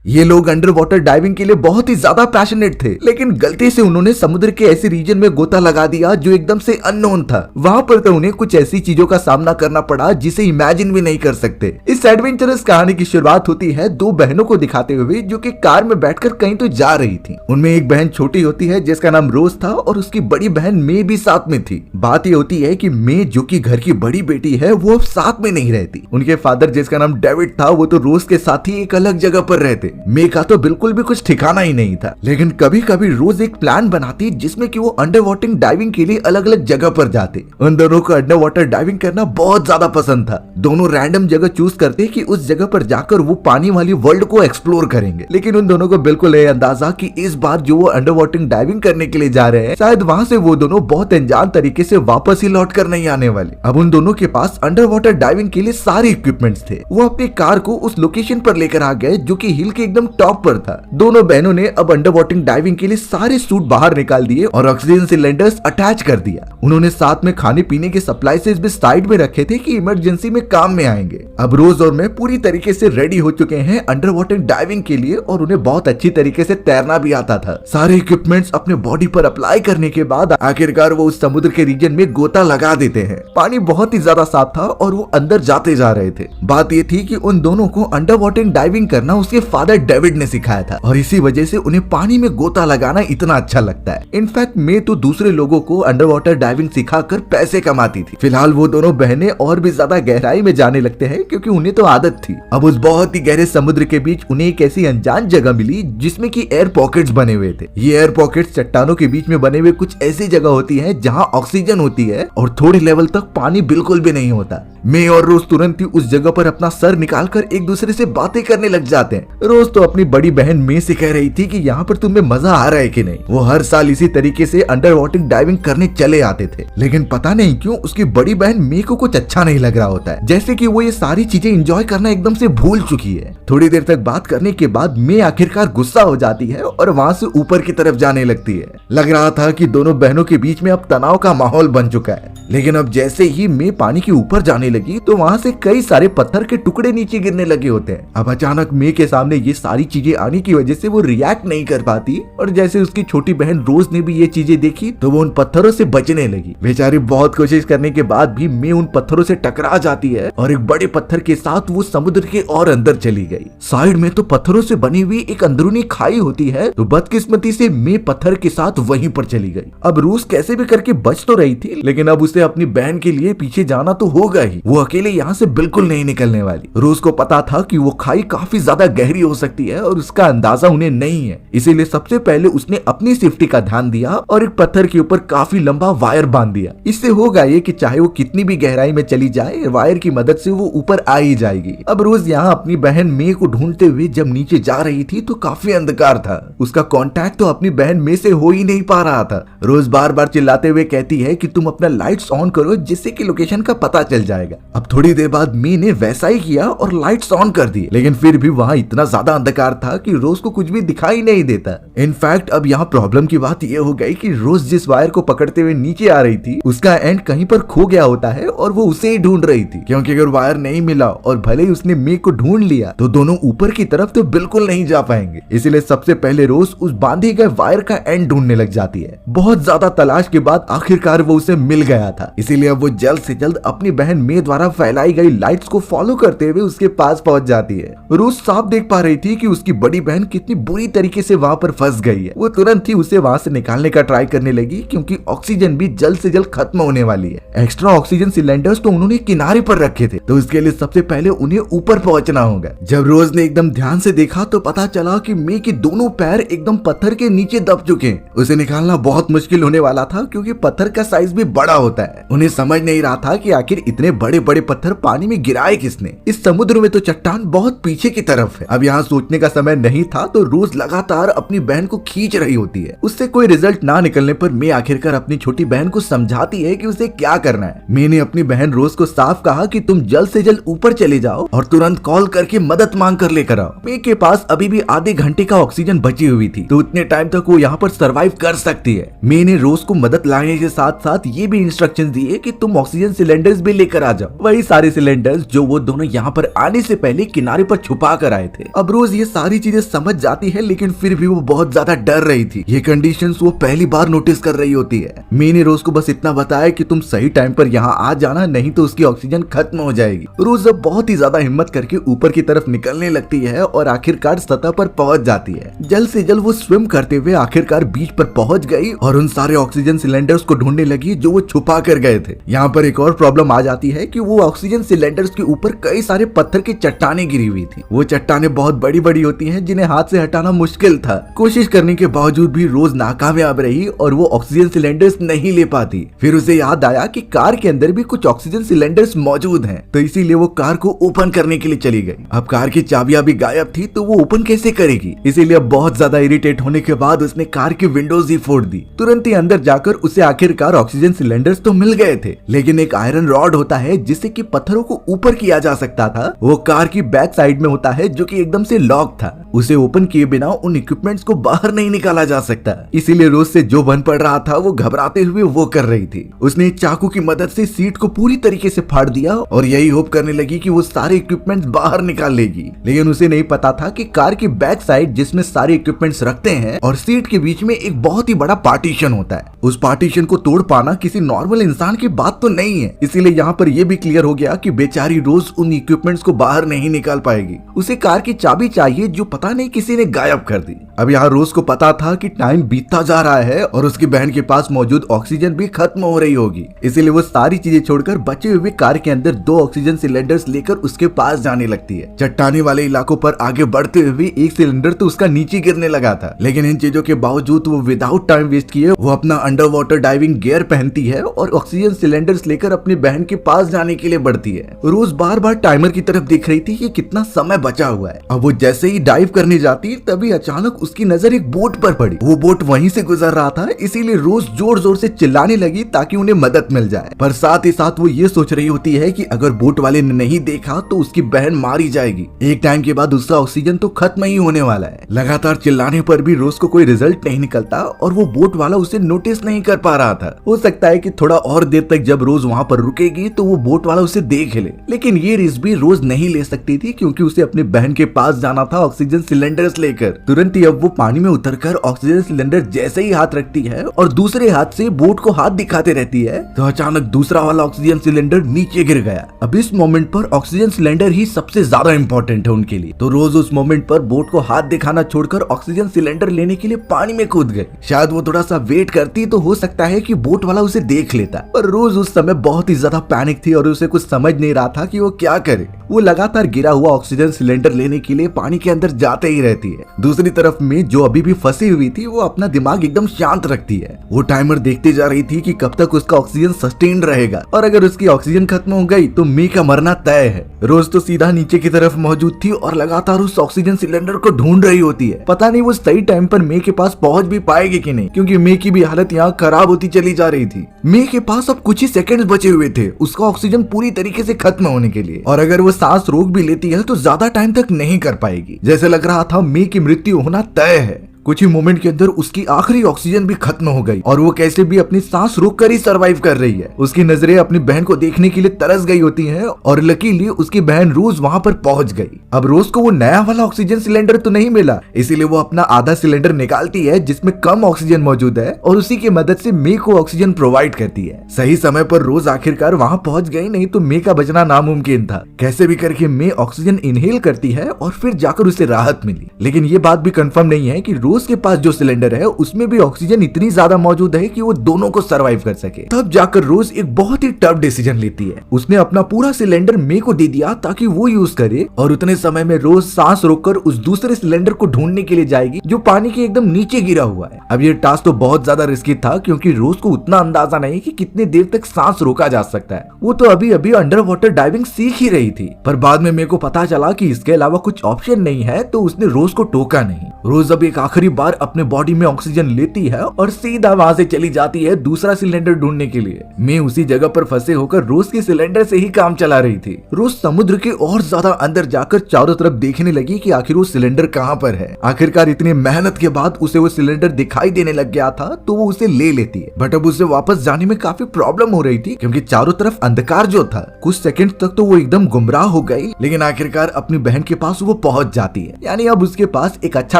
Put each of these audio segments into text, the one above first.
ये लोग under water diving के लिए बहुत ही ज्यादा पैशनेट थे, लेकिन गलती से उन्होंने समुद्र के ऐसे रीजन में गोता लगा दिया जो एकदम से अननोन था। वहां पर तो उन्हें कुछ ऐसी चीजों का सामना करना पड़ा जिसे इमेजिन भी नहीं कर सकते। इस एडवेंचरस कहानी की शुरुआत होती है दो बहनों को दिखाते हुए जो कि कार में बैठकर कहीं तो जा रही थी। उनमें एक बहन छोटी होती है जिसका नाम रोज था और उसकी बड़ी बहन मे भी साथ में थी। बात ये होती है कि मे जो कि घर की बड़ी बेटी है वो अब साथ में नहीं रहती। उनके फादर जिसका नाम डेविड था वो तो रोज के साथ ही एक अलग जगह पर रहते। मे का तो बिल्कुल भी कुछ ठिकाना ही नहीं था, लेकिन कभी कभी रोज एक प्लान बनाती जिसमें कि वो अंडर वाटर डाइविंग के लिए अलग अलग जगह पर जाते। उन दोनों को अंडर वाटर डाइविंग करना बहुत ज्यादा पसंद था। दोनों रैंडम जगह चूज करते कि उस जगह पर जाकर वो पानी वाली वर्ल्ड को एक्सप्लोर करेंगे, लेकिन उन दोनों को बिल्कुल ये अंदाजा कि इस बार जो वो अंडर वाटर डाइविंग करने के लिए जा रहे हैं शायद वहां से वो दोनों बहुत अनजान तरीके से वापस ही लौट कर नहीं आने वाले। अब उन दोनों के पास अंडर वाटर डाइविंग के लिए सारे इक्विपमेंट्स थे। वो अपनी कार को उस लोकेशन पर लेकर आ गए जो कि हिल के एकदम टॉप पर था। दोनों बहनों ने अब अंडर वाटर डाइविंग के लिए सारे सूट बाहर निकाल दिए और ऑक्सीजन सिलेंडर्स अटैच कर दिया। उन्होंने साथ में खाने पीने के सप्लाईज भी साइड में रखे थे कि इमरजेंसी में काम में आएंगे। अब रोज और मैं पूरी तरीके से रेडी हो चुके हैं अंडर वाटर डाइविंग के लिए और उन्हें बहुत अच्छी तरीके से तैरना भी आता था। सारे इक्विपमेंट्स अपने बॉडी पर अप्लाई करने के बाद आखिरकार वो उस समुद्र के रीजन में गोता लगा देते हैं। पानी बहुत ही ज्यादा साफ था और वो अंदर जाते जा रहे थे। बात ये थी कि उन दोनों को अंडर वाटर डाइविंग करना उसके फादर डेविड ने सिखाया था और इसी वजह से उन्हें पानी में गोता लगाना इतना अच्छा लगता है। इनफैक्ट मैं तो दूसरे लोगों को अंडर वाटर डाइविंग सिखाकर पैसे कमाती थी। फिलहाल वो दोनों बहनें और भी ज्यादा गहराई में जाने लगते हैं क्योंकि उन्हें तो आदत थी। अब उस बहुत ही गहरे समुद्र के बीच उन्हें एक ऐसी अनजान जगह मिली जिसमें कि एयर पॉकेट्स बने हुए थे। ये एयर पॉकेट्स चट्टानों के बीच में बने हुए कुछ ऐसी जगह होती है जहाँ ऑक्सीजन होती है और थोड़ी लेवल तक पानी बिल्कुल भी नहीं होता। मैं और रोज तुरंत ही उस जगह पर अपना सर निकालकर एक दूसरे से बातें करने लग जाते हैं। रोज तो अपनी बड़ी बहन मे से कह रही थी कि यहाँ पर तुम्हें मजा आ रहा है कि नहीं। वो हर साल इसी तरीके से अंडर वाटर डाइविंग करने चले आते थे, लेकिन पता नहीं क्यों उसकी बड़ी बहन मे को कुछ अच्छा नहीं लग रहा होता है, जैसे कि वो ये सारी चीजें एंजॉय करना एकदम से भूल चुकी है। थोड़ी देर तक बात करने के बाद मे आखिरकार गुस्सा हो जाती है और वहाँ से ऊपर की तरफ जाने लगती है। लग रहा था कि दोनों बहनों के बीच में अब तनाव का माहौल बन चुका है, लेकिन अब जैसे ही मे पानी के ऊपर जाने लगी तो वहाँ से कई सारे पत्थर के टुकड़े नीचे गिरने लगे होते हैं। अब अचानक मे के सामने ये सारी चीजें आने की वजह से वो रिएक्ट नहीं कर पाती और जैसे उसकी छोटी बहन रोज ने भी ये चीजें देखी तो वो उन पत्थरों से बचने लगी। बेचारी बहुत कोशिश करने के बाद भी मे उन पत्थरों से टकरा जाती है और एक बड़े पत्थर के साथ वो समुद्र के और अंदर चली गई। साइड में तो पत्थरों से बनी हुई एक अंदरूनी खाई होती है, तो बदकिस्मती से मे पत्थर के साथ वहीं पर चली गई। अब रोज कैसे भी करके बच तो रही थी, लेकिन अब उसे अपनी बहन के लिए पीछे जाना तो होगा ही। वो अकेले यहाँ से बिल्कुल नहीं निकलने वाली। रोज को पता था कि वो खाई काफी ज्यादा गहरी हो सकती है और उसका अंदाजा उन्हें नहीं है, इसीलिए सबसे पहले उसने अपनी सेफ्टी का ध्यान दिया और एक पत्थर के ऊपर काफी लंबा वायर बांध दिया। इससे होगा ये कि चाहे वो कितनी भी गहराई में चली जाए, वायर की मदद से वो ऊपर आ ही जाएगी। अब रोज यहाँ अपनी बहन मे को ढूंढते हुए जब नीचे जा रही थी तो काफी अंधकार था। उसका कांटेक्ट तो अपनी बहन मे से हो ही नहीं पा रहा था। रोज बार बार चिल्लाते हुए कहती है कि तुम अपना लाइट्स ऑन करो जिससे कि लोकेशन का पता चल जाएगा। अब थोड़ी देर बाद मे ने वैसा ही किया और लाइट्स ऑन कर दिए, लेकिन फिर भी वहाँ इतना ज्यादा अंधकार था कि रोज को कुछ भी दिखाई नहीं देता। इनफैक्ट अब यहाँ प्रॉब्लम की बात यह हो गई कि रोज जिस वायर को पकड़ते हुए नीचे आ रही थी उसका एंड कहीं पर खो गया होता है और वो उसे ही ढूंढ रही थी, क्योंकि अगर वायर नहीं मिला और भले ही उसने मे को ढूंढ लिया तो दोनों ऊपर की तरफ तो बिल्कुल नहीं जा पाएंगे। इसलिए सबसे पहले रोज उस बांधे गए वायर का एंड ढूंढने लग जाती है। बहुत ज्यादा तलाश के बाद आखिरकार वो उसे मिल गया था, इसीलिए अब वो जल्द से जल्द अपनी बहन मे द्वारा फैलाई गई लाइट्स को फॉलो करते हुए उसके पास पहुंच जाती है। रोज साफ देख पा रही थी कि उसकी बड़ी बहन कितनी बुरी तरीके से वहाँ पर फंस गई है। वो तुरंत ही उसे वहाँ से निकालने का ट्राई करने लगी, क्योंकि ऑक्सीजन भी जल्द से जल्द खत्म होने वाली है। एक्स्ट्रा ऑक्सीजन सिलेंडर्स तो उन्होंने किनारे पर रखे थे, तो इसके लिए सबसे पहले उन्हें ऊपर पहुंचना होगा। जब रोज ने एकदम ध्यान से देखा तो पता चला कि मे के दोनों पैर एकदम पत्थर के नीचे दब चुके हैं। उसे निकालना बहुत मुश्किल होने वाला था, क्योंकि पत्थर का साइज भी बड़ा होता है। उन्हें समझ नहीं रहा था कि आखिर इतने बड़े बड़े पत्थर पानी में गिराए किसने। इस समुद्र में तो चट्टान बहुत पीछे की तरफ है। अब यहाँ सोचने का समय नहीं था, तो रोज लगातार अपनी बहन को खींच रही होती है। उससे कोई रिजल्ट ना निकलने पर मे आखिरकार अपनी छोटी बहन को समझाती है कि उसे क्या करना है। मे ने अपनी बहन रोज को साफ कहा कि तुम जल्द से जल्द ऊपर चले जाओ और तुरंत कॉल करके मदद मांग कर लेकर आओ। मे के पास अभी भी आधे घंटे का ऑक्सीजन बची हुई थी, तो उतने टाइम तक वो यहाँ पर सरवाइव कर सकती है। मे ने रोज को मदद लाने के साथ साथ ये भी इंस्ट्रक्शन दिए कि तुम ऑक्सीजन सिलेंडर्स भी लेकर आ जाओ। वही सारे सिलेंडर्स जो वो दोनों यहाँ पर आने से पहले किनारे पर छुपा कर आए थे। अब रोज ये सारी चीजें समझ जाती है, लेकिन फिर भी वो बहुत ज्यादा डर रही थी। ये कंडीशंस वो पहली बार नोटिस कर रही होती है। मी ने रोज को बस इतना बताया कि तुम सही टाइम पर यहाँ आ जाना, नहीं तो उसकी ऑक्सीजन खत्म हो जाएगी। रोज अब बहुत ही ज्यादा हिम्मत करके ऊपर की तरफ निकलने लगती है और आखिरकार सतह पर पहुंच जाती है। जल्द से जल्द वो स्विम करते हुए आखिरकार बीच पर पहुंच गई और उन सारे ऑक्सीजन सिलेंडर्स को ढूंढने लगी जो वो छुपा कर गए थे। यहाँ पर एक और प्रॉब्लम आ जाती है कि वो ऑक्सीजन सिलेंडर्स के ऊपर कई सारे पत्थर की चट्टानें गिरी हुई थी। वो चट्टानें बहुत बड़ी बड़ी होती हैं जिन्हें हाथ से हटाना मुश्किल था। कोशिश करने के बावजूद भी रोज नाकामयाब रही और वो ऑक्सीजन सिलेंडर्स नहीं ले पाती। फिर उसे याद आया कि कार के अंदर भी कुछ ऑक्सीजन सिलेंडर्स मौजूद हैं, तो इसीलिए वो कार को ओपन करने के लिए चली गई। अब कार की चाबियां भी गायब थी, तो वो ओपन कैसे करेगी? इसीलिए अब बहुत ज्यादा इरिटेट होने के बाद उसने कार की विंडोज ही फोड़ दी। तुरंत ही अंदर जाकर उसे आखिरकार ऑक्सीजन सिलेंडर्स तो मिल गए थे, लेकिन एक आयरन रॉड होता है जिससे कि पत्थरों को ऊपर किया जा सकता था। वो कार की बैक साइड में होता है जो कि एकदम से लॉक था। उसे ओपन किए बिना उन इक्विपमेंट्स को बाहर नहीं निकाला जा सकता। इसीलिए रोज से जो बन पड़ रहा था वो घबराते हुए वो कर रही थी। उसने चाकू की मदद से सीट को पूरी तरीके से फाड़ दिया और यही होप करने लगी कि वो सारे इक्विपमेंट्स बाहर निकाल लेगी। लेकिन उसे नहीं पता था कि कार की बैक साइड जिसमें सारे इक्विपमेंट्स रखते हैं और सीट के बीच में एक बहुत ही बड़ा पार्टीशन होता है। उस पार्टीशन को तोड़ पाना किसी नॉर्मल इंसान की बात तो नहीं है। इसीलिए यहाँ पर यह भी क्लियर हो गया कि बेचारी रोज उन इक्विपमेंट्स को बाहर नहीं निकाल पाएगी। उसे कार की चाबी चाहिए जो पता नहीं किसी ने गायब कर दी। अब यहाँ रोज को पता था कि टाइम बीतता जा रहा है और उसकी बहन के पास मौजूद ऑक्सीजन भी खत्म हो रही होगी। इसीलिए वो सारी चीजें छोड़कर बचे हुए कार के अंदर 2 ऑक्सीजन सिलेंडर्स लेकर उसके पास जाने लगती है। चट्टानी वाले इलाकों पर आगे बढ़ते हुए एक सिलेंडर तो उसका नीचे गिरने लगा था, लेकिन इन चीजों के बावजूद वो विदाउट टाइम वेस्ट किए वो अपना अंडर वाटर डाइविंग गियर पहनती है और ऑक्सीजन सिलेंडर्स लेकर अपनी बहन के पास जाने के लिए बढ़ती है। रोज बार बार टाइमर की तरफ देख रही थी कि कितना समय बचा हुआ है। अब वो जैसे ही डाइव करने जाती तभी अचानक उसकी नजर एक बोट पर पड़ी। वो बोट वहीं से गुजर रहा था, इसीलिए रोज जोर जोर से चिल्लाने लगी ताकि उन्हें मदद मिल जाए। पर साथ ही साथ वो ये सोच रही होती है कि अगर बोट वाले ने नहीं देखा तो उसकी बहन मारी जाएगी। एक टाइम के बाद उसका ऑक्सीजन तो खत्म ही होने वाला है। लगातार चिल्लाने पर भी रोज को कोई रिजल्ट नहीं निकलता और वो बोट वाला उसे नोटिस नहीं कर पा रहा था। हो सकता है कि थोड़ा और देर तक जब रोज वहाँ पर रुकेगी तो वो बोट वाला उसे देख ले, लेकिन ये रिस्क भी रोज नहीं ले सकती थी क्योंकि उसे अपने बहन के पास जाना था ऑक्सीजन सिलेंडर्स लेकर। तुरंत ही अब वो पानी में उतरकर ऑक्सीजन सिलेंडर जैसे ही हाथ रखती है और दूसरे हाथ से बोट को हाथ दिखाते रहती है तो अचानक दूसरा वाला ऑक्सीजन सिलेंडर नीचे गिर गया। अब इस मोमेंट पर ऑक्सीजन सिलेंडर ही सबसे ज्यादा इंपॉर्टेंट है उनके लिए, तो रोज उस मोमेंट पर बोट को हाथ दिखाना छोड़कर ऑक्सीजन सिलेंडर लेने के लिए पानी में कूद गई। शायद वो थोड़ा सा वेट करती तो हो सकता है कि बोट वाला उसे देख लेता, पर रोज उस समय बहुत ही ज्यादा पैनिक थी और उसे कुछ समझ नहीं रहा था कि वो क्या करे। वो लगातार गिरा हुआ ऑक्सीजन सिलेंडर लेने के लिए पानी के अंदर जाते ही रहती है। दूसरी तरफ में जो अभी भी फंसी हुई थी वो अपना दिमाग एकदम शांत रखती है। वो टाइमर देखती जा रही थी कि कब तक उसका ऑक्सीजन सस्टेन रहेगा और अगर उसकी ऑक्सीजन खत्म हो गई तो मी का मरना तय है। रोज तो सीधा नीचे की तरफ मौजूद थी और लगातार उस ऑक्सीजन सिलेंडर को ढूंढ रही होती है। पता नहीं वो सही टाइम पर मे के पास पहुंच भी पाएगी कि नहीं, क्योंकि मे की भी हालत यहाँ खराब होती चली जा रही थी। मे के पास अब कुछ ही सेकंड्स बचे हुए थे उसका ऑक्सीजन पूरी तरीके से खत्म होने के लिए, और अगर वो सांस रोक भी लेती है तो ज्यादा टाइम तक नहीं कर पाएगी। जैसे लग रहा था मे की मृत्यु होना तय है। कुछ ही मोमेंट के अंदर उसकी आखिरी ऑक्सीजन भी खत्म हो गई और वो कैसे भी अपनी सांस रोककर ही सरवाइव कर रही है। उसकी नजरें अपनी बहन को देखने के लिए तरस गई होती हैं और लकीली उसकी बहन रोज वहां पर पहुंच गई। अब रोज को वो नया वाला ऑक्सीजन सिलेंडर तो नहीं मिला, इसीलिए वो अपना आधा सिलेंडर निकालती है जिसमें कम ऑक्सीजन मौजूद है और उसी की मदद से मे को ऑक्सीजन प्रोवाइड करती है। सही समय पर रोज आखिरकार वहां पहुंच गई, नहीं तो मे का बचना नामुमकिन था। कैसे भी करके मे ऑक्सीजन इनहेल करती है और फिर जाकर उसे राहत मिली। लेकिन ये बात भी कंफर्म नहीं है कि रोज के पास जो सिलेंडर है उसमें भी ऑक्सीजन इतनी ज्यादा मौजूद है कि वो दोनों को सरवाइव कर सके। तब जाकर रोज एक बहुत ही टफ डिसीजन लेती है। उसने अपना पूरा सिलेंडर मे को दे दिया ताकि वो यूज करे और उतने समय में रोज सांस रोककर उस दूसरे सिलेंडर को ढूंढने के लिए जाएगी जो पानी के एकदम नीचे गिरा हुआ है। अब ये टास्क तो बहुत ज्यादा रिस्की था क्योंकि रोज को उतना अंदाजा नहीं कि कितनी देर तक सांस रोका जा सकता है। वो तो अभी अभी अंडर वाटर डाइविंग सीख ही रही थी, पर बाद में मेरे को पता चला कि इसके अलावा कुछ ऑप्शन नहीं है, तो उसने रोज को टोका नहीं। रोज अब एक आखिरी ही बार अपने बॉडी में ऑक्सीजन लेती है और सीधा वहां से चली जाती है दूसरा सिलेंडर ढूंढने के लिए। मैं उसी जगह पर फंसे होकर रोज के सिलेंडर से ही काम चला रही थी। रोज समुद्र के और ज्यादा अंदर जाकर चारों तरफ देखने लगी कि आखिर वो सिलेंडर कहाँ पर है। आखिरकार इतनी मेहनत के बाद उसे वो सिलेंडर दिखाई देने लग गया था, तो वो उसे ले लेती है। बट अब उसे वापस जाने में काफी प्रॉब्लम हो रही थी क्योंकि चारों तरफ अंधकार जो था। कुछ सेकंड तक तो वो एकदम गुमराह हो गई, लेकिन आखिरकार अपनी बहन के पास वो पहुंच जाती है। यानी अब उसके पास एक अच्छा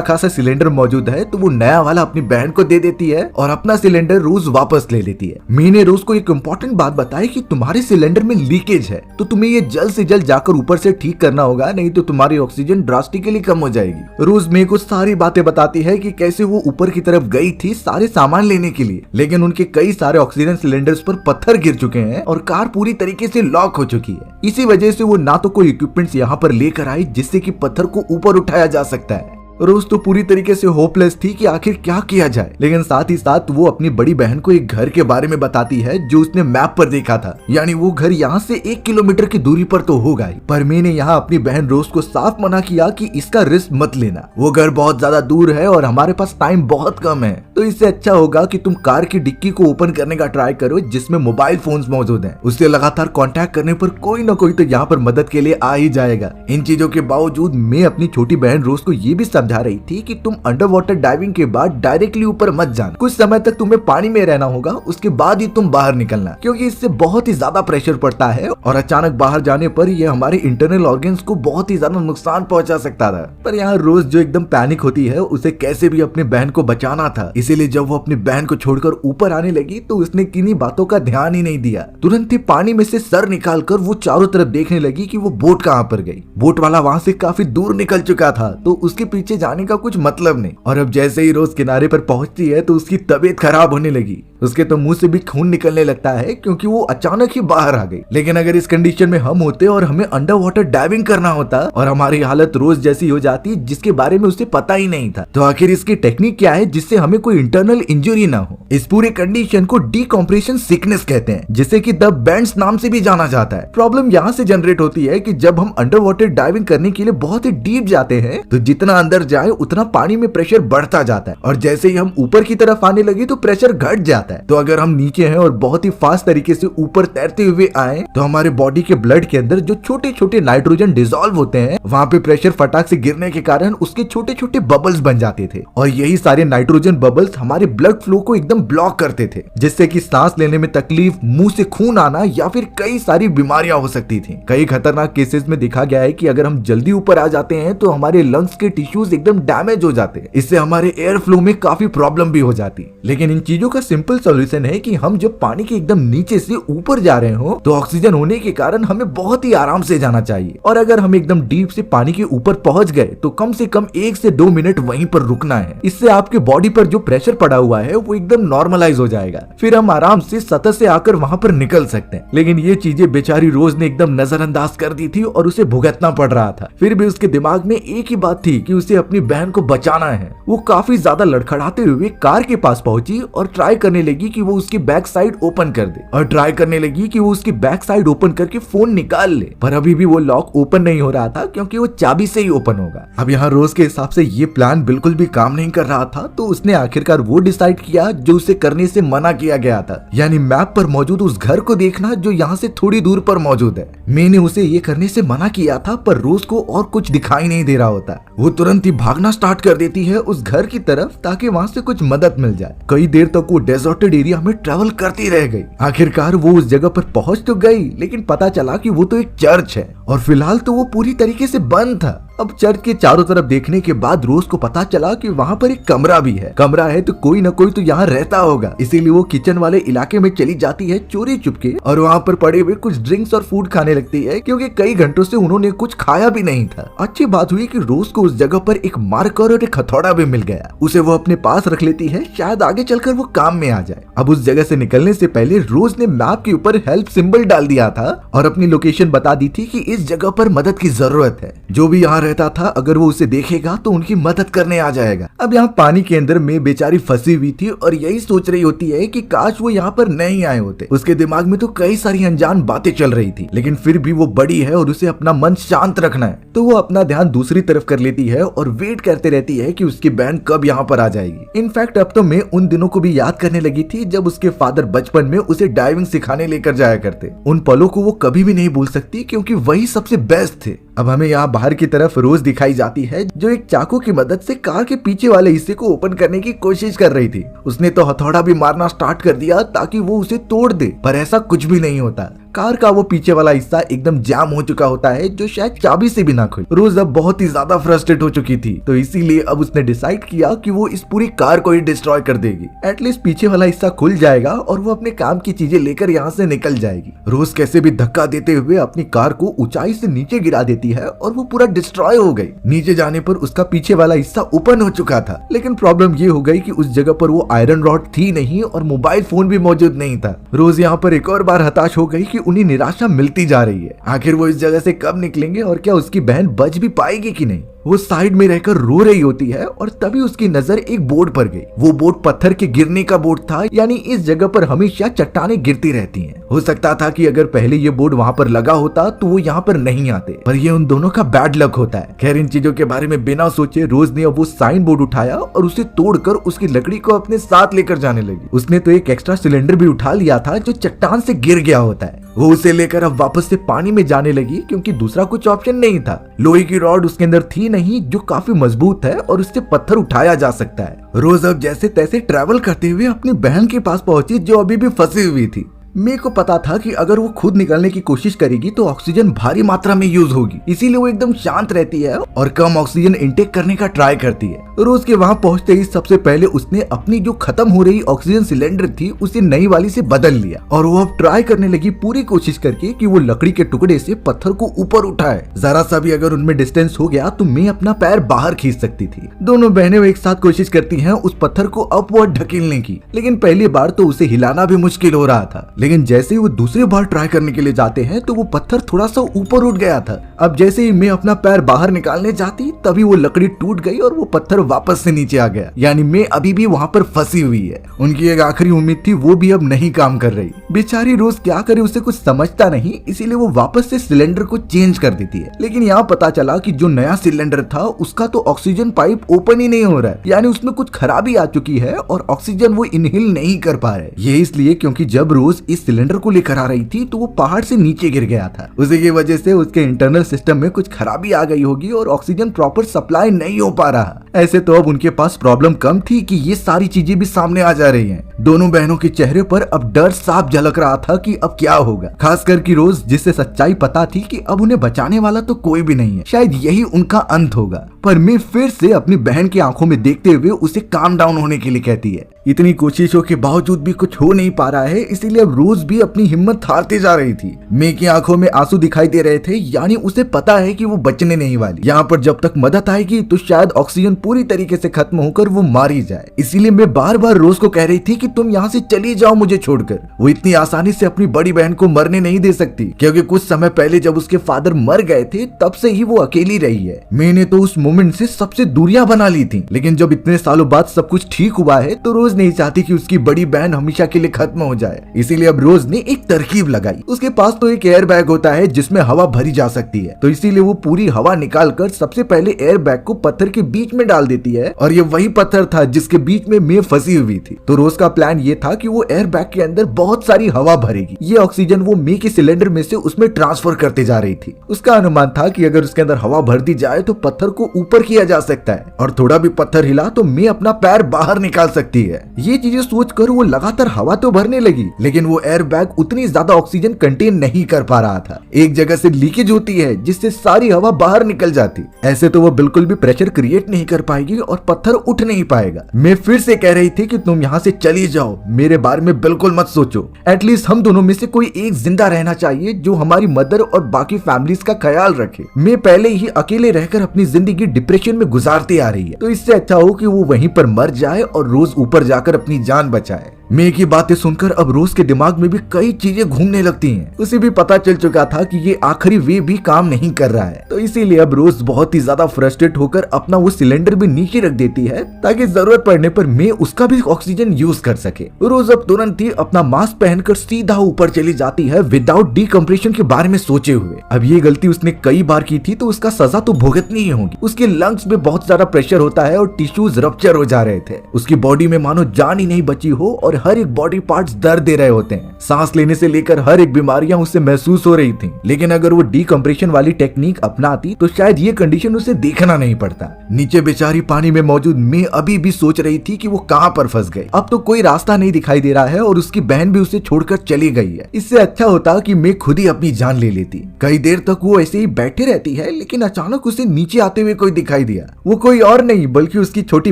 खासा सिलेंडर मौजूद है, तो वो नया वाला अपनी बहन को दे देती है और अपना सिलेंडर रोज वापस ले लेती है। मैंने रोज को एक इम्पोर्टेंट बात बताई कि तुम्हारे सिलेंडर में लीकेज है, तो तुम्हें ये जल्द से जल्द जाकर ऊपर से ठीक करना होगा, नहीं तो तुम्हारी ऑक्सीजन ड्रास्टिकली कम हो जाएगी। रोज मेरे को सारी बातें बताती है कि कैसे वो ऊपर की तरफ गई थी सारे सामान लेने के लिए, लेकिन उनके कई सारे ऑक्सीजन सिलेंडर्स पर पत्थर गिर चुके हैं और कार पूरी तरीके से लॉक हो चुकी है। इसी वजह से वो ना तो कोई इक्विपमेंट्स यहाँ पर लेकर आई जिससे कि पत्थर को ऊपर उठाया जा सकता है। रोज तो पूरी तरीके से होपलेस थी कि आखिर क्या किया जाए, लेकिन साथ ही साथ वो अपनी बड़ी बहन को एक घर के बारे में बताती है जो उसने मैप पर देखा था। यानी वो घर यहाँ से 1 किलोमीटर की दूरी पर तो होगा ही, पर मैंने यहाँ अपनी बहन रोज को साफ मना किया कि इसका रिस्क मत लेना, वो घर बहुत ज्यादा दूर है और हमारे पास टाइम बहुत कम है, तो इससे अच्छा होगा कि तुम कार की डिक्की को ओपन करने का ट्राई करो जिसमें मोबाइल फोन्स मौजूद हैं। उससे लगातार कांटेक्ट करने पर कोई ना कोई तो यहाँ पर मदद के लिए आ ही जाएगा। इन चीजों के बावजूद मैं अपनी छोटी बहन रोज को ये भी समझा रही थी कि तुम अंडर वाटर डाइविंग के बाद डायरेक्टली ऊपर मत जाना, कुछ समय तक तुम्हें पानी में रहना होगा, उसके बाद ही तुम बाहर निकलना, क्योंकि इससे बहुत ही ज्यादा प्रेशर पड़ता है और अचानक बाहर जाने पर यह हमारे इंटरनल ऑर्गन्स को बहुत ही ज्यादा नुकसान पहुंचा सकता था। पर यहाँ रोज जो एकदम पैनिक होती है, उसे कैसे भी अपनी बहन को बचाना था, इसीलिए जब वो अपनी बहन को छोड़कर ऊपर आने लगी तो उसने किन्हीं बातों का ध्यान ही नहीं दिया। तुरंत ही पानी में से सर निकालकर वो चारों तरफ देखने लगी कि वो बोट कहाँ पर गई। बोट वाला वहां से काफी दूर निकल चुका था, तो उसके पीछे जाने का कुछ मतलब नहीं। और अब जैसे ही रोज किनारे पर पहुंचती है तो उसकी तबीयत खराब होने लगी, उसके तो मुंह से भी खून निकलने लगता है क्योंकि वो अचानक ही बाहर आ गई। लेकिन अगर इस कंडीशन में हम होते और हमें अंडर वाटर डाइविंग करना होता और हमारी हालत रोज जैसी हो जाती जिसके बारे में उसे पता ही नहीं था, तो आखिर इसकी टेक्निक क्या है जिससे हमें कोई इंटरनल इंजरी ना हो। इस पूरे कंडीशन को डिकम्प्रेशन सिकनेस कहते हैं, जिसे कि द बेंड्स नाम से भी जाना जाता है। प्रॉब्लम यहाँ से जनरेट होती है कि जब हम अंडर वाटर डाइविंग करने के लिए बहुत ही डीप जाते हैं तो जितना अंदर जाए उतना पानी में प्रेशर बढ़ता जाता है, और जैसे ही हम ऊपर की तरफ आने लगे तो प्रेशर घट जाता है। तो अगर हम नीचे हैं और बहुत ही फास्ट तरीके से ऊपर तैरते हुए आए तो हमारे बॉडी के ब्लड के अंदर जो छोटे छोटे नाइट्रोजन डिसॉल्व होते हैं, वहाँ पे प्रेशर फटाक से गिरने के कारण उसके छोटे छोटे बबल्स बन जाते थे, और यही सारे नाइट्रोजन बबल्स हमारे ब्लड फ्लो को एकदम ब्लॉक करते थे, जिससे कि सांस लेने में तकलीफ, मुंह से खून आना या फिर कई सारी बीमारियां हो सकती थी। कई खतरनाक केसेस में देखा गया है कि अगर हम जल्दी ऊपर आ जाते हैं तो हमारे लंग्स के टिश्यूज एकदम डैमेज हो जाते हैं, इससे हमारे एयर फ्लो में काफी प्रॉब्लम भी हो जाती। लेकिन इन चीजों का सिंपल सॉल्यूशन है कि हम जब पानी के एकदम नीचे से ऊपर जा रहे हो तो ऑक्सीजन होने के कारण हमें बहुत ही आराम से जाना चाहिए, और अगर हम एकदम डीप से पानी के ऊपर पहुंच गए तो कम से कम 1 से 2 मिनट वहीं पर रुकना है। इससे आपके बॉडी पर जो प्रेशर पड़ा हुआ है वो एकदम नॉर्मलाइज हो जाएगा, फिर हम आराम से सतह से आकर वहां पर निकल सकते हैं। लेकिन ये चीजें बेचारी रोज ने एकदम नजरअंदाज कर दी थी और उसे भुगतना पड़ रहा था। फिर भी उसके दिमाग में एक ही बात थी कि उसे अपनी बहन को बचाना है। वो काफी ज्यादा लड़खड़ाते हुए कार के पास पहुंची और ट्राई करने लगी कि वो उसकी बैक साइड ओपन कर दे, और ट्राई करने लगी कि वो उसकी बैक साइड ओपन करके फोन निकाल ले, पर अभी भी वो लॉक ओपन नहीं हो रहा था क्योंकि वो चाबी से ही ओपन होगा। अब यहाँ रोज के हिसाब से ये प्लान बिल्कुल भी काम नहीं कर रहा था, तो उसने आखिरकार वो डिसाइड किया जो उसे करने से मना किया गया था, यानी मैप पर मौजूद उस घर को देखना जो यहाँ से थोड़ी दूर पर मौजूद है। मैंने उसे ये करने से मना किया था, पर रोज को और कुछ दिखाई नहीं दे रहा होता। वो तुरंत ही भागना स्टार्ट कर देती है उस घर की तरफ ताकि वहाँ से कुछ मदद मिल जाए। कई देर तक वो डेजर्टेड एरिया में ट्रेवल करती रह गई। आखिरकार वो उस जगह पर पहुंच तो गई, लेकिन पता चला कि वो तो एक चर्च है और फिलहाल तो वो पूरी तरीके से बंद था। अब चर्च के चारों तरफ देखने के बाद रोज को पता चला कि वहाँ पर एक कमरा भी है। कमरा है तो कोई न कोई तो यहाँ रहता होगा, इसीलिए वो किचन वाले इलाके में चली जाती है चोरी चुपके, और वहाँ पर पड़े हुए कुछ ड्रिंक्स और फूड खाने लगती है क्योंकि कई घंटों से उन्होंने कुछ खाया भी नहीं था। अच्छी बात हुई कि रोज को उस जगह पर एक मार्कर और एक हथौड़ा भी मिल गया। उसे वो अपने पास रख लेती है, शायद आगे चलकर वो काम में आ जाए। अब उस जगह से निकलने से पहले रोज ने मैप के ऊपर हेल्प सिंबल डाल दिया था और अपनी लोकेशन बता दी थी कि इस जगह पर मदद की जरूरत है। जो भी यहाँ रहता था अगर वो उसे देखेगा तो उनकी मदद करने आ जाएगा। अब यहाँ पानी के अंदर में बेचारी फंसी हुई थी और यही सोच रही होती है कि काश वो यहाँ पर नहीं आए होते। उसके दिमाग में तो कई सारी अनजान बातें चल रही थी, लेकिन फिर भी वो बड़ी है और उसे अपना मन शांत रखना है, तो वो अपना ध्यान दूसरी तरफ कर लेती है और वेट करते रहती है कि उसकी बहन कब यहाँ पर आ जाएगी। इनफैक्ट अब तो मैं उन दिनों को भी याद करने लगी थी जब उसके फादर बचपन में उसे डाइविंग सिखाने लेकर जाया करते। उन पलों को वो कभी भी नहीं भूल सकती क्योंकि वही सबसे बेस्ट थे। अब हमें यहाँ बाहर की तरफ रोज दिखाई जाती है जो एक चाकू की मदद से कार के पीछे वाले हिस्से को ओपन करने की कोशिश कर रही थी। उसने तो हथौड़ा भी मारना स्टार्ट कर दिया ताकि वो उसे तोड़ दे, पर ऐसा कुछ भी नहीं होता। कार का वो पीछे वाला हिस्सा एकदम जाम हो चुका होता है जो शायद चाबी से भी ना खुले। रोज अब बहुत ही ज्यादा फ्रस्ट्रेट हो चुकी थी, तो इसीलिए अब उसने डिसाइड किया कि वो इस पूरी कार को ही डिस्ट्रॉय कर देगी। एटलीस्ट पीछे वाला हिस्सा खुल जाएगा और वो अपने काम की चीजें लेकर यहाँ से निकल जाएगी। रोज कैसे भी धक्का देते हुए अपनी कार को ऊंचाई से नीचे गिरा देती है और वो पूरा डिस्ट्रॉय हो गई। नीचे जाने पर उसका पीछे वाला हिस्सा ओपन हो चुका था, लेकिन प्रॉब्लम ये हो गई कि उस जगह पर वो आयरन रॉड थी नहीं और मोबाइल फोन भी मौजूद नहीं था। रोज यहाँ पर एक और बार हताश हो गई कि उन्हें निराशा मिलती जा रही है। आखिर वो इस जगह से कब निकलेंगे और क्या उसकी बहन बच भी पाएगी कि नहीं। वो साइड में रहकर रो रही होती है और तभी उसकी नजर एक बोर्ड पर गई। वो बोर्ड पत्थर के गिरने का बोर्ड था, यानी इस जगह पर हमेशा चट्टानें गिरती रहती हैं। हो सकता था कि अगर पहले ये बोर्ड वहाँ पर लगा होता तो वो यहाँ पर नहीं आते, पर ये उन दोनों का बैड लक होता है। खैर, इन चीजों के बारे में बिना सोचे रोज ने अब वो साइन बोर्ड उठाया और उसे तोड़कर उसकी लकड़ी को अपने साथ लेकर जाने लगी। उसने तो एक एक्स्ट्रा सिलेंडर भी उठा लिया था जो चट्टान से गिर गया होता है। वो उसे लेकर अब वापस से पानी में जाने लगी क्योंकि दूसरा कुछ ऑप्शन नहीं था। लोहे की रॉड उसके अंदर थी नहीं जो काफी मजबूत है और उससे पत्थर उठाया जा सकता है। रोज अब जैसे तैसे ट्रैवल करते हुए अपनी बहन के पास पहुंची जो अभी भी फंसी हुई थी। मे को पता था कि अगर वो खुद निकलने की कोशिश करेगी तो ऑक्सीजन भारी मात्रा में यूज होगी, इसीलिए वो एकदम शांत रहती है और कम ऑक्सीजन इनटेक करने का ट्राई करती है। रोज के वहाँ पहुँचते ही सबसे पहले उसने अपनी जो खत्म हो रही ऑक्सीजन सिलेंडर थी उसे नई वाली से बदल लिया और वो अब ट्राई करने लगी पूरी कोशिश करके कि वो लकड़ी के टुकड़े से पत्थर को ऊपर उठाए। जरा सा भी अगर उनमें डिस्टेंस हो गया तो मैं अपना पैर बाहर खींच सकती थी। दोनों बहनें एक साथ कोशिश करती हैं उस पत्थर को अपवर्ड ढकेलने की, लेकिन पहली बार तो उसे हिलाना भी मुश्किल हो रहा था। लेकिन जैसे ही वो दूसरी बार ट्राई करने के लिए जाते हैं तो वो पत्थर थोड़ा सा ऊपर उठ गया था। अब जैसे ही मैं अपना पैर बाहर निकालने जाती तभी वो लकड़ी टूट गई और वो पत्थर वापस से नीचे आ गया, यानी मैं अभी भी वहाँ पर फंसी हुई है। उनकी एक आखिरी उम्मीद थी, वो भी अब नहीं काम कर रही। बेचारी रोज क्या करे उसे कुछ समझता नहीं, इसीलिए वो वापस से सिलेंडर को चेंज कर देती है। लेकिन यहाँ पता चला कि जो नया सिलेंडर था उसका तो ऑक्सीजन पाइप ओपन ही नहीं हो रहा है, यानी उसमें कुछ खराबी आ चुकी है और ऑक्सीजन वो इनहेल नहीं कर पा रहे। ये इसलिए क्योंकि जब रोज इस सिलेंडर को लेकर आ रही थी तो वो पहाड़ से नीचे गिर गया था। उसी की वजह से उसके इंटरनल सिस्टम में कुछ खराबी आ गई होगी और ऑक्सीजन प्रॉपर सप्लाई नहीं हो पा रहा। ऐसे तो अब उनके पास प्रॉब्लम कम थी कि ये सारी चीजें भी सामने आ जा रही हैं। दोनों बहनों के चेहरे पर अब डर साफ झलक रहा था कि अब क्या होगा, खासकर कि रोज जिससे सच्चाई पता थी कि अब उन्हें बचाने वाला तो कोई भी नहीं है, शायद यही उनका अंत होगा। पर मैं फिर से अपनी बहन की आंखों में देखते हुए उसे काम डाउन होने के लिए कहती है। इतनी कोशिशों के बावजूद भी कुछ हो नहीं पा रहा है, इसीलिए अब रोज भी अपनी हिम्मत हारते जा रही थी। मे की आंखों में आंसू दिखाई दे रहे थे, यानी उसे पता है कि वो बचने नहीं वाली। यहाँ पर जब तक मदद आएगी तो शायद ऑक्सीजन पूरी तरीके से खत्म होकर वो मारी जाए। इसीलिए मैं बार बार रोज को कह रही थी कि तुम यहाँ से चली जाओ मुझे छोड़कर। वो इतनी आसानी से अपनी बड़ी बहन को मरने नहीं दे सकती, क्योंकि कुछ समय पहले जब उसके फादर मर गए थे तब से ही वो अकेली रही है। मैंने तो उस मोमेंट से सबसे दूरियां बना ली थी, लेकिन जब इतने सालों बाद सब कुछ ठीक हुआ है तो रोज नहीं चाहती कि उसकी बड़ी बहन हमेशा के लिए खत्म हो जाए। इसीलिए अब रोज ने एक तरकीब लगाई। उसके पास तो एक एयर बैग होता है जिसमें हवा भरी जा सकती है, तो इसीलिए वो पूरी हवा निकालकर सबसे पहले एयर बैग को पत्थर के बीच में डाल देती है, और ये वही पत्थर था जिसके बीच में मैं फंसी हुई थी। तो रोज का प्लान ये था कि वो एयर बैग के अंदर बहुत सारी हवा भरेगी। ये ऑक्सीजन वो मे के सिलेंडर में से उसमें ट्रांसफर करते जा रही थी। उसका अनुमान था कि अगर उसके अंदर हवा भर दी जाए तो पत्थर को ऊपर किया जा सकता है, और थोड़ा भी पत्थर हिला तो मे अपना पैर बाहर निकाल सकती है। ये चीजें सोचकर वो लगातार हवा तो भरने लगी, लेकिन वो एयर बैग उतनी ज्यादा ऑक्सीजन कंटेन नहीं कर पा रहा था। एक जगह से लीकेज होती है जिससे सारी हवा बाहर निकल जाती। ऐसे तो वो बिल्कुल भी प्रेशर क्रिएट नहीं कर पाएगी और पत्थर उठ नहीं पाएगा। मैं फिर से कह रही थी कि तुम यहाँ से चली जाओ, मेरे बारे में बिल्कुल मत सोचो। एटलीस्ट हम दोनों में से कोई एक जिंदा रहना चाहिए जो हमारी मदर और बाकी फैमिलीज का ख्याल रखे। मैं पहले ही अकेले रहकर अपनी जिंदगी डिप्रेशन में गुजारती आ रही है, तो इससे अच्छा हो कि वो वहीं पर मर जाए और रोज ऊपर जाकर अपनी जान बचाए। मे की बातें सुनकर अब रोज के दिमाग में भी कई चीजें घूमने लगती हैं। उसे भी पता चल चुका था कि ये आखिरी वे भी काम नहीं कर रहा है, तो इसीलिए अब रोज बहुत ही ज्यादा फ्रस्ट्रेट होकर अपना वो सिलेंडर भी नीचे रख देती है ताकि जरूरत पड़ने पर मे उसका भी ऑक्सीजन यूज कर सके। रोज अब तुरंत ही अपना मास्क पहनकर सीधा ऊपर चली जाती है विदाउट डिकम्प्रेशन के बारे में सोचे हुए। अब ये गलती उसने कई बार की थी तो उसका सजा तो भुगतनी ही होगी। उसके लंग्स में बहुत ज्यादा प्रेशर होता है और टिश्यूज रप्चर हो जा रहे थे। उसकी बॉडी में मानो जान ही नहीं बची हो और हर एक बॉडी पार्ट्स दर्द दे रहे होते हैं। सांस लेने से लेकर हर एक बीमारियां उससे महसूस हो रही थी। लेकिन अगर वो डिकम्प्रेशन वाली टेक्निक अपनाती तो शायद ये कंडीशन उसे देखना नहीं पड़ता। नीचे बेचारी पानी में मौजूद मे अभी भी सोच रही थी कि वो कहां पर फंस गई। अब तो कोई रास्ता नहीं दिखाई दे रहा है और उसकी बहन भी उसे छोड़कर चली गई है। इससे अच्छा होता कि मे खुद ही अपनी जान ले लेती। कई देर तक वो ऐसे ही बैठी रहती है, लेकिन अचानक उसे नीचे आते हुए कोई दिखाई दिया। वो कोई और नहीं बल्कि उसकी छोटी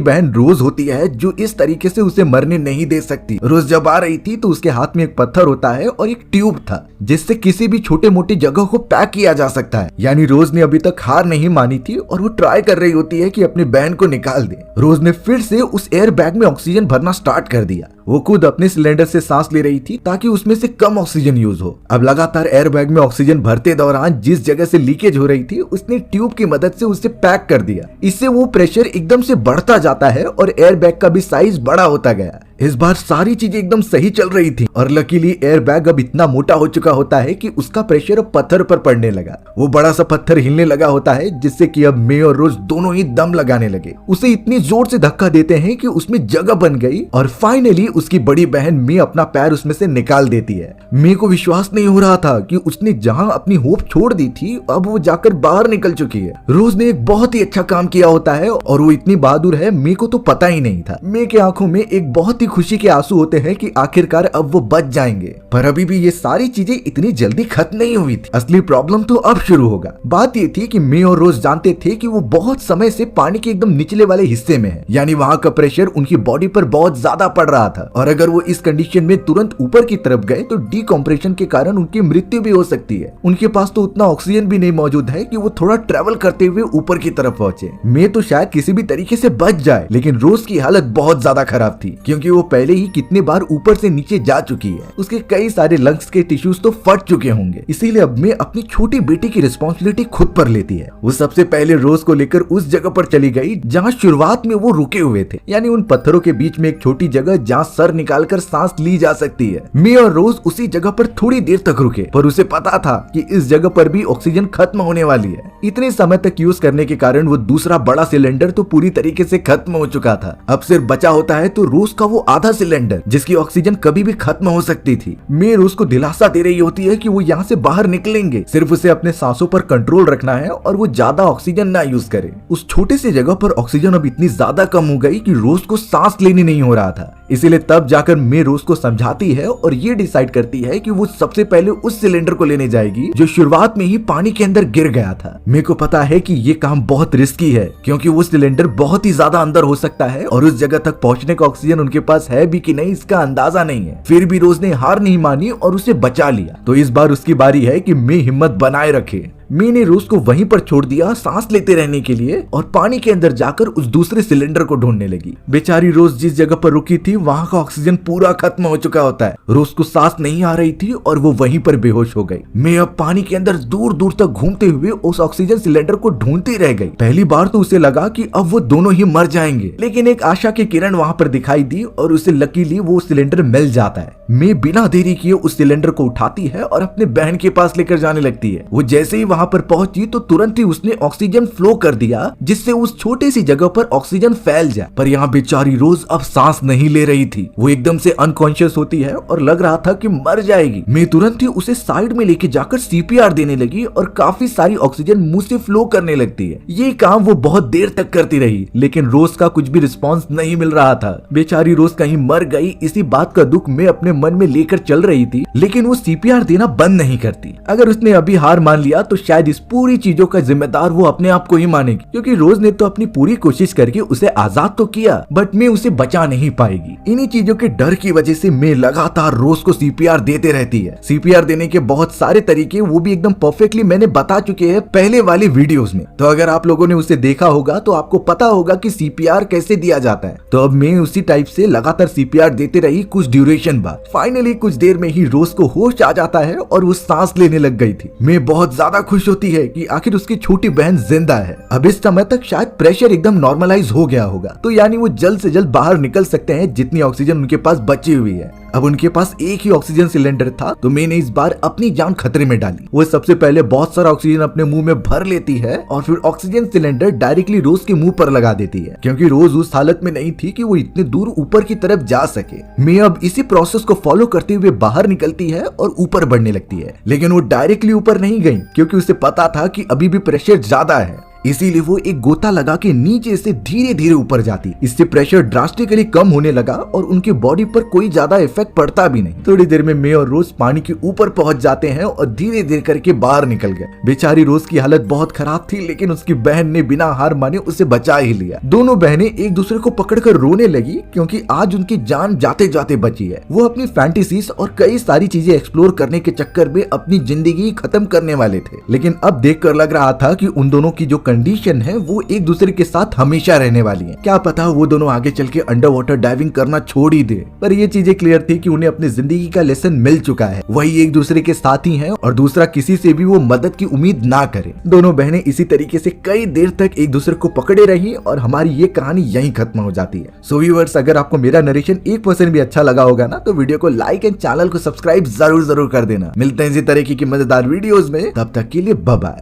बहन रोज होती है, जो इस तरीके से उसे मरने नहीं दे सकती। रोज जब आ रही थी तो उसके हाथ में एक पत्थर होता है और एक ट्यूब था जिससे किसी भी छोटे मोटे जगह को पैक किया जा सकता है। यानी रोज ने अभी तक हार नहीं मानी थी और वो ट्राई कर रही होती है कि अपनी बहन को निकाल दे। रोज ने फिर से उस एयर बैग में ऑक्सीजन भरना स्टार्ट कर दिया। वो खुद अपने सिलेंडर से सांस ले रही थी ताकि उसमें से कम ऑक्सीजन यूज हो। अब लगातार एयर बैग में ऑक्सीजन भरते दौरान जिस जगह से लीकेज हो रही थी उसने ट्यूब की मदद से उसे पैक कर दिया। इससे वो प्रेशर एकदम से बढ़ता जाता है और एयर बैग का भी साइज बड़ा होता गया। इस बार सारी चीजें एकदम सही चल रही थी और लकीली एयर बैग अब इतना मोटा हो चुका होता है कि उसका प्रेशर अब पत्थर पर पड़ने लगा। वो बड़ा सा पत्थर हिलने लगा होता है जिससे कि अब मे और रोज दोनों ही दम लगाने लगे। उसे इतनी जोर से धक्का देते हैं कि उसमें जगह बन गई और फाइनली उसकी बड़ी बहन मे अपना पैर उसमें से निकाल देती है। मे को विश्वास नहीं हो रहा था कि उसने जहां अपनी होप छोड़ दी थी अब वो जाकर बाहर निकल चुकी है। रोज ने एक बहुत ही अच्छा काम किया होता है और वो इतनी बहादुर है मे को तो पता ही नहीं था। मे के आंखों में एक बहुत ही खुशी के आंसू होते हैं कि आखिरकार अब वो बच जाएंगे। पर अभी भी ये सारी चीजें इतनी जल्दी खत्म नहीं हुई थी। असली प्रॉब्लम तो अब शुरू होगा। बात ये थी कि मे और रोज जानते थे कि वो बहुत समय से पानी के एकदम निचले वाले हिस्से में है, यानी वहाँ का प्रेशर उनकी बॉडी पर बहुत ज्यादा पड़ रहा था और अगर वो इस कंडीशन में तुरंत ऊपर की तरफ गए तो डिकम्प्रेशन के कारण उनकी मृत्यु भी हो सकती है। उनके पास तो उतना ऑक्सीजन भी नहीं मौजूद है कि वो थोड़ा ट्रेवल करते हुए ऊपर की तरफ पहुंचे। मे तो शायद किसी भी तरीके से बच जाए, लेकिन रोज की हालत बहुत ज्यादा खराब थी क्योंकि वो पहले ही कितने बार ऊपर से नीचे जा चुकी है। उसके कई सारे लंग्स के टिश्यूज तो फट चुके होंगे। इसीलिए अब मे अपनी छोटी बेटी की रिस्पॉन्सिबिलिटी खुद पर लेती है। वो सबसे पहले रोज को लेकर उस जगह पर चली गई जहाँ शुरुआत में वो रुके हुए थे, यानी उन पत्थरों के बीच में एक छोटी जगह जहाँ सर निकालकर सांस ली जा सकती है। मे और रोज उसी जगह पर थोड़ी देर तक रुके, पर उसे पता था कि इस जगह पर भी ऑक्सीजन खत्म होने वाली है। इतने समय तक यूज करने के कारण वो दूसरा बड़ा सिलेंडर तो पूरी तरीके से खत्म हो चुका था। अब सिर्फ बचा होता है तो रोज का वो आधा सिलेंडर जिसकी ऑक्सीजन कभी भी खत्म हो सकती थी। मे रोज को दिलासा दे रही होती है कि वो यहाँ से बाहर निकलेंगे, सिर्फ उसे अपने सांसों पर कंट्रोल रखना है और वो ज्यादा ऑक्सीजन ना यूज करे। उस छोटे से जगह पर ऑक्सीजन अब इतनी ज्यादा कम हो गई कि रोज को सांस लेनी नहीं हो रहा था। इसीलिए तब जाकर मे रोज को समझाती है और ये डिसाइड करती है कि वो सबसे पहले उस सिलेंडर को लेने जाएगी जो शुरुआत में ही पानी के अंदर गिर गया था। मे को पता है कि ये काम बहुत रिस्की है क्योंकि वो सिलेंडर बहुत ही ज्यादा अंदर हो सकता है और उस जगह तक पहुंचने का ऑक्सीजन उनके पास है भी कि नहीं इसका अंदाजा नहीं है। फिर भी रोज ने हार नहीं मानी और उसे बचा लिया। तो इस बार उसकी बारी है कि मे हिम्मत बनाए रखे। मे ने रोज को वहीं पर छोड़ दिया सांस लेते रहने के लिए और पानी के अंदर जाकर उस दूसरे सिलेंडर को ढूंढने लगी। बेचारी रोज जिस जगह पर रुकी थी वहां का ऑक्सीजन पूरा खत्म हो चुका होता है। रोज को सांस नहीं आ रही थी और वो वहीं पर बेहोश हो गई। मे अब पानी के अंदर दूर दूर तक घूमते हुए उस ऑक्सीजन सिलेंडर को ढूंढती रह गई। पहली बार तो उसे लगा कि अब वो दोनों ही मर जाएंगे, लेकिन एक आशा की किरण वहां पर दिखाई दी और उसे लकीली वो सिलेंडर मिल जाता है। मे बिना देरी किए उस सिलेंडर को उठाती है और अपने बहन के पास लेकर जाने लगती है। वो जैसे ही वहां पर पहुंची तो तुरंत ही उसने ऑक्सीजन फ्लो कर दिया जिससे उस छोटी सी जगह पर ऑक्सीजन फैल जाए। पर यहाँ बेचारी रोज अब सांस नहीं ले रही थी। वो एकदम से अनकॉन्शियस होती है और लग रहा था कि मर जाएगी। मे तुरंत ही उसे साइड में लेके जाकर सीपीआर देने लगी और काफी सारी ऑक्सीजन मुंह से फ्लो करने लगती है। ये काम वो बहुत देर तक करती रही, लेकिन रोज का कुछ भी रिस्पॉन्स नहीं मिल रहा था। बेचारी रोज कहीं मर गई इसी बात का दुख मैं अपने मन में लेकर चल रही थी, लेकिन वो सीपीआर देना बंद नहीं करती। अगर उसने अभी हार मान लिया तो शायद इस पूरी चीजों का जिम्मेदार वो अपने आप को ही मानेगी, क्योंकि रोज ने तो अपनी पूरी कोशिश करके उसे आजाद तो किया, बट मैं उसे बचा नहीं पाएगी। इन्हीं चीजों के डर की वजह से मैं लगातार रोज को सीपीआर देते रहती है। सीपीआर देने के बहुत सारे तरीके, वो भी एकदम परफेक्टली मैंने बता चुके हैं पहले वाले वीडियोस में, तो अगर आप लोगों ने उसे देखा होगा तो आपको पता होगा कि सीपीआर कैसे दिया जाता है। तो अब मैं उसी टाइप से लगातार सीपीआर देते रही कुछ ड्यूरेशन बाद। फाइनली कुछ देर में ही रोज को होश आ जाता है और वो सांस लेने लग गई थी। मैं बहुत ज्यादा खुश होती है कि आखिर उसकी छोटी बहन जिंदा है। अब इस समय तक शायद प्रेशर एकदम नॉर्मलाइज हो गया होगा, तो यानी वो जल्द से जल्द बाहर निकल सकते हैं जितनी ऑक्सीजन उनके पास बची हुई है। अब उनके पास एक ही ऑक्सीजन सिलेंडर था, तो मैंने इस बार अपनी जान खतरे में डाली। वो सबसे पहले बहुत सारा ऑक्सीजन अपने मुंह में भर लेती है और फिर ऑक्सीजन सिलेंडर डायरेक्टली रोज के मुंह पर लगा देती है, क्योंकि रोज उस हालत में नहीं थी कि वो इतने दूर ऊपर की तरफ जा सके। मैं अब इसी प्रोसेस को फॉलो करते हुए बाहर निकलती है और ऊपर बढ़ने लगती है, लेकिन वो डायरेक्टली ऊपर नहीं गई, क्योंकि उसे पता था कि अभी भी प्रेशर ज्यादा है। इसीलिए वो एक गोता लगा के नीचे से धीरे धीरे ऊपर जाती। इससे प्रेशर ड्रास्टिकली कम होने लगा और उनकी बॉडी पर कोई ज्यादा इफेक्ट पड़ता भी नहीं। थोड़ी देर में मैं और रोज पानी के ऊपर पहुंच जाते हैं और धीरे धीरे करके बाहर निकल गए। बेचारी रोज की हालत बहुत खराब थी, लेकिन उसकी बहन ने बिना हार माने उसे बचा ही लिया। दोनों बहनें एक दूसरे को पकड़कर रोने लगी, क्योंकि आज उनकी जान जाते जाते बची है। वो अपनी फैंटेसीज और कई सारी चीजें एक्सप्लोर करने के चक्कर में अपनी जिंदगी खत्म करने वाले थे, लेकिन अब देखकर लग रहा था कि उन दोनों की जो कंडीशन है वो एक दूसरे के साथ हमेशा रहने वाली है। क्या पता वो दोनों आगे चल के अंडर वाटर डाइविंग करना छोड़ ही दे। पर ये चीजें क्लियर थी कि उन्हें अपनी जिंदगी का लेसन मिल चुका है। वही एक दूसरे के साथी हैं और दूसरा किसी से भी वो मदद की उम्मीद ना करे। दोनों बहनें इसी तरीके से कई देर तक एक दूसरे को पकड़े रही और हमारी ये कहानी यहीं खत्म हो जाती है। सो व्यूअर्स, अगर आपको मेरा नरेशन 1% भी अच्छा लगा होगा ना, तो वीडियो को लाइक एंड चैनल को सब्सक्राइब जरूर कर देना। मिलते हैं इसी तरीके की मजेदार वीडियोस में, तब तक के लिए बाय बाय।